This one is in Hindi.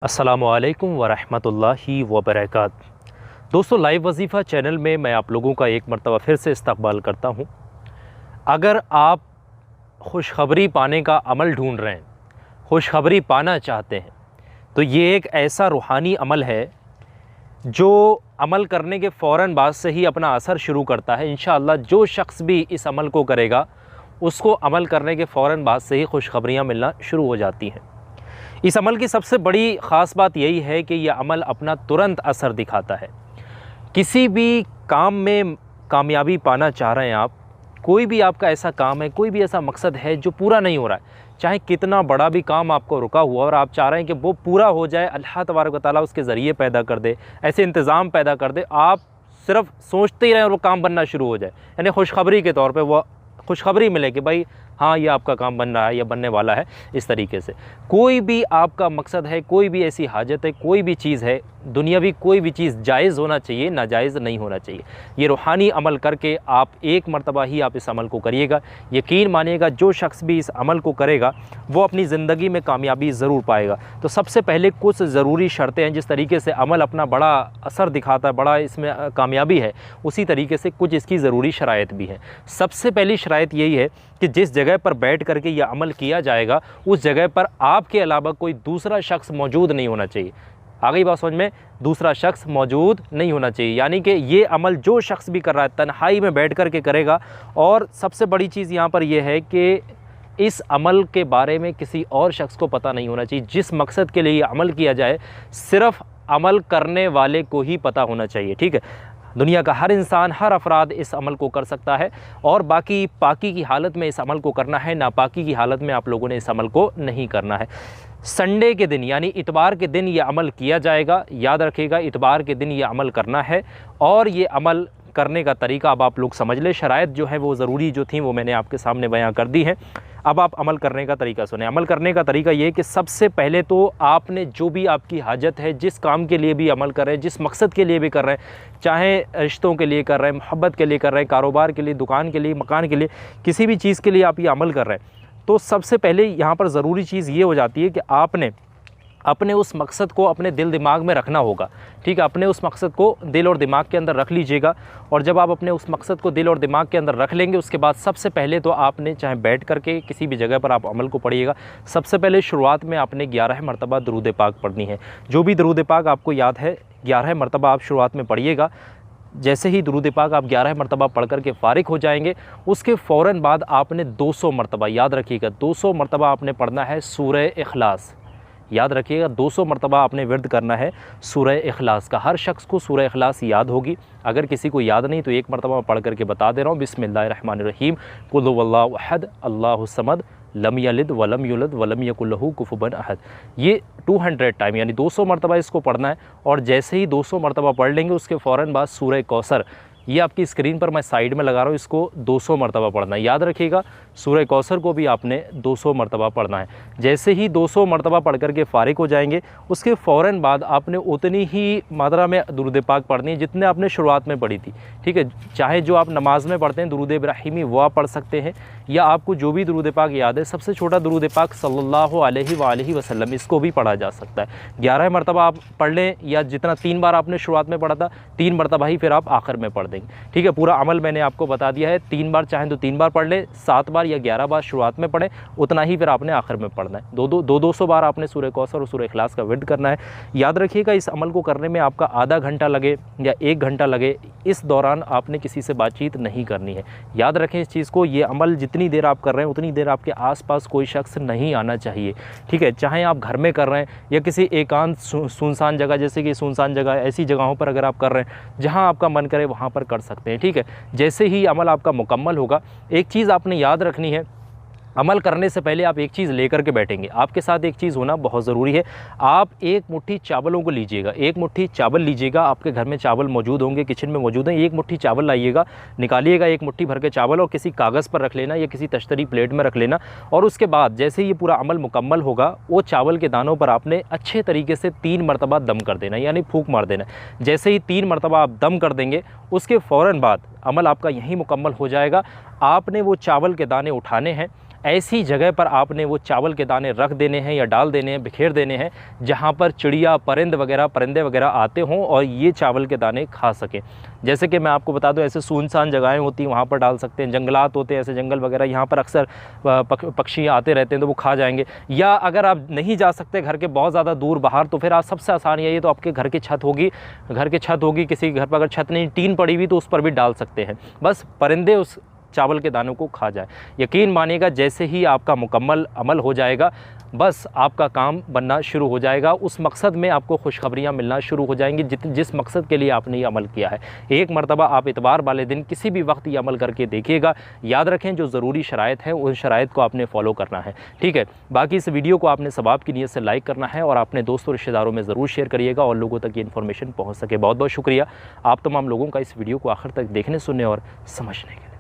अस्सलामुअलैकुम वरहमतुल्लाहि वबरकातुहू। दोस्तों, लाइव वजीफ़ा चैनल में मैं आप लोगों का एक मरतबा फिर से इस्तकबाल करता हूँ। अगर आप खुशखबरी पाने का अमल ढूंढ रहे हैं, खुशखबरी पाना चाहते हैं, तो ये एक ऐसा रूहानी अमल है जो अमल करने के फ़ौरन बाद से ही अपना असर शुरू करता है। इंशाअल्लाह जो शख्स भी इस अमल को करेगा उसको अमल करने के फ़ौरन बाद से ही खुशखबरियाँ मिलना शुरू हो जाती हैं। इस अमल की सबसे बड़ी ख़ास बात यही है कि यह अमल अपना तुरंत असर दिखाता है। किसी भी काम में कामयाबी पाना चाह रहे हैं आप, कोई भी आपका ऐसा काम है, कोई भी ऐसा मकसद है जो पूरा नहीं हो रहा है, चाहे कितना बड़ा भी काम आपको रुका हुआ और आप चाह रहे हैं कि वो पूरा हो जाए, अल्लाह तबारक व तआला उसके ज़रिए पैदा कर दे, ऐसे इंतज़ाम पैदा कर दे, आप सिर्फ सोचते ही रहें और वो काम बनना शुरू हो जाए। यानी खुशखबरी के तौर पे वो खुशखबरी मिले कि भाई हाँ, ये आपका काम बन रहा है या बनने वाला है। इस तरीके से कोई भी आपका मकसद है, कोई भी ऐसी हाजत है, कोई भी चीज़ है दुनियावी, कोई भी चीज़ जायज़ होना चाहिए, नाजायज़ नहीं होना चाहिए। ये रूहानी अमल करके आप एक मरतबा ही आप इस अमल को करिएगा। यकीन मानिएगा, जो शख्स भी इस अमल को करेगा वो अपनी ज़िंदगी में कामयाबी ज़रूर पाएगा। तो सबसे पहले कुछ ज़रूरी शर्तें हैं। जिस तरीके से अमल अपना बड़ा असर दिखाता है, बड़ा इसमें कामयाबी है, उसी तरीके से कुछ इसकी ज़रूरी शराइत भी हैं। सबसे पहली शराइत यही है कि जिस जगह पर बैठ करके यह अमल किया जाएगा उस जगह पर आपके अलावा कोई दूसरा शख्स मौजूद नहीं होना चाहिए। आ गई बात समझ में? दूसरा शख्स मौजूद नहीं होना चाहिए, यानी कि ये अमल जो शख्स भी कर रहा है तन्हाई में बैठ कर के करेगा। और सबसे बड़ी चीज़ यहाँ पर यह है कि इस अमल के बारे में किसी और शख्स को पता नहीं होना चाहिए। जिस मकसद के लिए ये अमल किया जाए सिर्फ़ अमल करने वाले को ही पता होना चाहिए। ठीक है, दुनिया का हर इंसान, हर अफराद इस अमल को कर सकता है और बाकी पाकी की हालत में इस अमल को करना है, नापाकी की हालत में आप लोगों ने इस अमल को नहीं करना है। संडे के दिन यानी इतवार के दिन ये अमल किया जाएगा। याद रखिएगा, इतवार के दिन ये अमल करना है। और ये अमल करने का तरीका अब आप लोग समझ लें। शराइत जो है वो ज़रूरी जो थी वो मैंने आपके सामने बयां कर दी है। अब आप अमल करने का तरीका सुने। अमल करने का तरीका ये है कि सबसे पहले तो आपने जो भी आपकी हाजत है, जिस काम के लिए भी अमल कर रहे हैं, जिस मकसद के लिए भी कर रहे हैं, चाहे रिश्तों के लिए कर रहे हैं, मोहब्बत के लिए कर रहे हैं, कारोबार के लिए, दुकान के लिए, मकान के लिए, किसी भी चीज़ के लिए आप ये अमल कर रहे हैं, तो सबसे पहले यहाँ पर ज़रूरी चीज़ ये हो जाती है कि आपने अपने उस मकसद को अपने दिल दिमाग में रखना होगा। ठीक है, अपने उस मकसद को दिल और दिमाग के अंदर रख लीजिएगा। और जब आप अपने उस मकसद को दिल और दिमाग के अंदर रख लेंगे, उसके बाद सबसे पहले तो आपने चाहे बैठ करके किसी भी जगह पर आप अमल को पढ़िएगा। सबसे पहले शुरुआत में आपने 11 मरतबा दरूद पाक पढ़नी है। जो भी दरूद पाक आपको याद है 11 मरतबा आप शुरुआत में पढ़िएगा। जैसे ही दरूद पाक आप 11 मरतबा पढ़ कर के फ़ारिग हो जाएंगे, उसके फ़ौरन बाद आपने 200 मरतबा, याद रखिएगा 200 मरतबा आपने पढ़ना है सूरह इखलास। याद रखिएगा 200 मरतबा आपने विर्द करना है सूरह इखलास का। हर शख्स को सूरह इखलास याद होगी। अगर किसी को याद नहीं तो एक मरतबा पढ़ करके बता दे रहा हूँ। बिस्मिल्लाहिर्रहमानिर्रहीम, कुल हुवल्लाहु अहद अल्लाहुस समद लम यलिद वलम यूलद वलम यकुल लहू कुफुवन अहद। ये 200 टाइम यानी 200 मरतबा इसको पढ़ना है। और जैसे ही 200 मरतबा पढ़ लेंगे उसके फ़ौरन बाद सूरह कौसर, ये आपकी स्क्रीन पर मैं साइड में लगा रहा हूँ, इसको 200 मरतबा पढ़ना है। याद रखिएगा सूरह कौसर को भी आपने 200 मरतबा पढ़ना है। जैसे ही 200 मरतबा पढ़ करके फ़ारिग हो जाएंगे, उसके फ़ौरन बाद आपने उतनी ही मात्रा में दुरूद पाक पढ़नी है जितने आपने शुरुआत में पढ़ी थी। ठीक है, चाहे जो आप नमाज में पढ़ते हैं दुरूद इब्राहिमी वो आप पढ़ सकते हैं, या आपको जो भी दुरूद पाक याद है, सबसे छोटा दुरूद पाक सल्लल्लाहु अलैहि वसल्लम, इसको भी पढ़ा जा सकता है। 11 मरतबा आप पढ़ लें, या जितना 3 बार आपने शुरुआत में पढ़ा था 3 मरतबा ही फिर आप आखिर में पढ़ देंगे। ठीक है, पूरा अमल मैंने आपको बता दिया है। 3 बार चाहें तो 3 बार पढ़ लें, 7 बार या 11 बार शुरुआत में पढ़ें, उतना ही फिर आपने आखिर में पढ़ना है। 200 बार आपने सूरह कौसर और सूरह इखलास का विर्द करना है। याद रखिएगा इस अमल को करने में आपका आधा घंटा लगे या 1 घंटा लगे, इस दौरान आपने किसी से बातचीत नहीं करनी है। याद रखें इस चीज़ को। ये अमल जितनी देर आप कर रहे हैं उतनी देर आपके आसपास कोई शख्स नहीं आना चाहिए। ठीक है, चाहे आप घर में कर रहे हैं या किसी एकांत सुनसान जगह, जैसे कि सुनसान जगह, ऐसी जगहों पर अगर आप कर रहे हैं जहाँ आपका मन करे वहाँ पर कर सकते हैं। ठीक है, जैसे ही अमल आपका मुकम्मल होगा, एक चीज़ आपने याद रखनी है, अमल करने से पहले आप एक चीज़ लेकर के बैठेंगे। आपके साथ एक चीज़ होना बहुत ज़रूरी है। आप एक मुट्ठी चावलों को लीजिएगा, एक मुट्ठी चावल लीजिएगा। आपके घर में चावल मौजूद होंगे, किचन में मौजूद हैं। एक मुट्ठी चावल लाइएगा, निकालिएगा एक मुट्ठी भर के चावल और किसी कागज़ पर रख लेना या किसी तश्तरी प्लेट में रख लेना। और उसके बाद जैसे ही ये पूरा अमल मुकम्मल होगा, वो चावल के दानों पर आपने अच्छे तरीके से 3 मरतबा दम कर देना, यानी फूंक मार देना। जैसे ही 3 मरतबा आप दम कर देंगे, उसके फ़ौरन बाद अमल आपका यहीं मुकम्मल हो जाएगा। आपने वो चावल के दाने उठाने हैं, ऐसी जगह पर आपने वो चावल के दाने रख देने हैं या डाल देने हैं, बिखेर देने हैं जहाँ पर चिड़िया परिंदे वगैरह आते हों और ये चावल के दाने खा सकें। जैसे कि मैं आपको बता दूं, ऐसे सुनसान जगहें होती हैं वहाँ पर डाल सकते हैं, जंगलात होते हैं ऐसे जंगल वगैरह, यहाँ पर अक्सर पक्षी आते रहते हैं तो वो खा जाएंगे। या अगर आप नहीं जा सकते घर के बहुत ज़्यादा दूर बाहर, तो फिर आप सबसे आसान यही है, तो आपके घर की छत होगी, किसी घर पर अगर छत नहीं टीन पड़ी हुई तो उस पर भी डाल सकते हैं, बस परिंदे उस चावल के दानों को खा जाए। यकीन मानिएगा जैसे ही आपका मुकम्मल अमल हो जाएगा, बस आपका काम बनना शुरू हो जाएगा, उस मकसद में आपको खुशखबरियाँ मिलना शुरू हो जाएंगी जिस मकसद के लिए आपने ये अमल किया है। एक मरतबा आप इतवार वाले दिन किसी भी वक्त ये अमल करके देखिएगा। याद रखें जो ज़रूरी शराइत हैं उन शराइत को आपने फॉलो करना है, ठीक है। बाकी इस वीडियो को आपने सवाब की नीयत से लाइक करना है और अपने दोस्तों रिश्तेदारों में ज़रूर शेयर करिएगा और लोगों तक ये इन्फॉर्मेशन पहुँच सके। बहुत बहुत शुक्रिया आप तमाम लोगों का इस वीडियो को आखिर तक देखने, सुनने और समझने के।